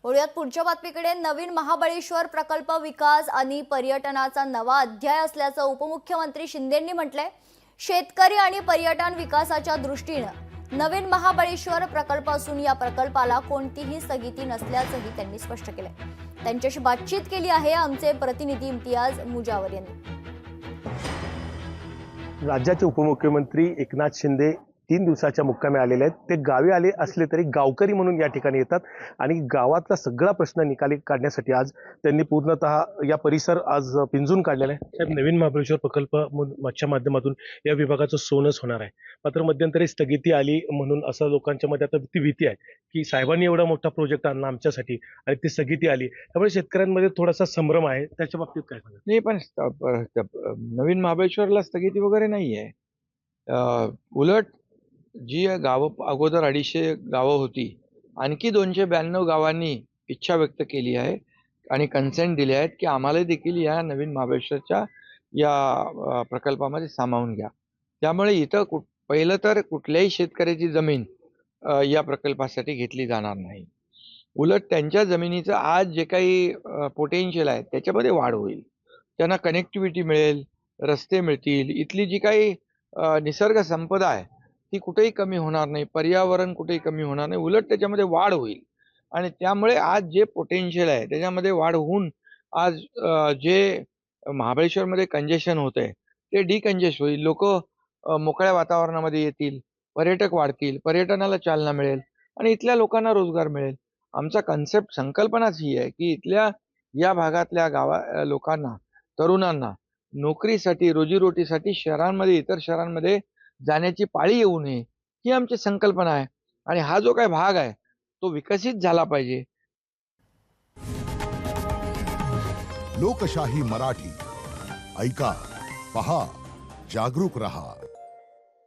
वळूयात पुढच्या बातमीकडे। नवीन महाबळेश्वर प्रकल्प विकास आणि पर्यटनाचा नवा अध्याय असल्याचं उपमुख्यमंत्री शिंदेंनी म्हटलंय। शेतकरी आणि पर्यटन विकासाच्या दृष्टीने नवीन महाबळेश्वर प्रकल्प असून या प्रकल्पाला कोणतीही स्थगिती नसल्याचंही त्यांनी स्पष्ट केलंय। त्यांच्याशी बातचीत केली आहे आमचे प्रतिनिधी इम्तियाज मुजावर यांनी। राज्याचे उपमुख्यमंत्री एकनाथ शिंदे 3 दिवसाच्या मुक्कामी आलेले आहेत। ते गावी आले असले तरी गावकरी म्हणून या ठिकाणी येतात आणि गावातला सगळा प्रश्न निकाली काढण्यासाठी आज त्यांनी पूर्णतः या परिसर आज पिंजून काढलेला आहे। साहेब, नवीन महाबळेश्वर प्रकल्पाच्या माध्यमातून या विभागाचं सोनच होणार आहे, मात्र मध्यंतरी स्थगिती आली म्हणून असं लोकांच्या मध्ये आता ती भीती आहे की साहेबांनी एवढा मोठा प्रोजेक्ट आणला आमच्यासाठी आणि ती स्थगिती आली, त्यामुळे शेतकऱ्यांमध्ये थोडासा संभ्रम आहे। त्याच्या बाबतीत काय सांगाल? नाही, पण नवीन महाबळेश्वरला स्थगिती वगैरे नाही आहे। उलट जी गावं अगोदर 250 गावं होती, आणखी 292 गावांनी इच्छा व्यक्त केली आहे आणि कन्सेंट दिले आहेत की आम्हाला देखील या नवीन महाबळेश्वरच्या या प्रकल्पामध्ये सामावून घ्या। त्यामुळे इथं पहिलं तर कुठल्याही शेतकऱ्याची जमीन या प्रकल्पासाठी घेतली जाणार नाही। उलट त्यांच्या जमिनीचं आज जे काही पोटेन्शियल आहे त्याच्यामध्ये वाढ होईल, त्यांना कनेक्टिव्हिटी मिळेल, रस्ते मिळतील, इथली जी काही निसर्ग संपदा आहे ती कुठेही कमी होणार नाही, पर्यावरण कुठेही कमी होणार नाही, उलट त्याच्यामध्ये वाढ होईल। आणि त्यामुळे आज जे पोटेन्शियल आहे त्याच्यामध्ये वाढ होऊन आज जे महाबळेश्वरमध्ये कंजेशन होत आहे ते डिकंजेस्ट होईल, लोक मोकळ्या वातावरणामध्ये येतील, पर्यटक वाढतील, पर्यटनाला चालना मिळेल आणि इथल्या लोकांना रोजगार मिळेल। आमचा कन्सेप्ट संकल्पनाच ही आहे की इथल्या या भागातल्या लोकांना, तरुणांना नोकरीसाठी, रोजीरोटीसाठी शहरांमध्ये, इतर शहरांमध्ये जाण्याची पाळी येऊ नये, ही आमची संकल्पना आहे आणि हा जो काही भाग आहे तो विकसित झाला पाहिजे। लोकशाही मराठी ऐका, पहा, जागरूक रहा।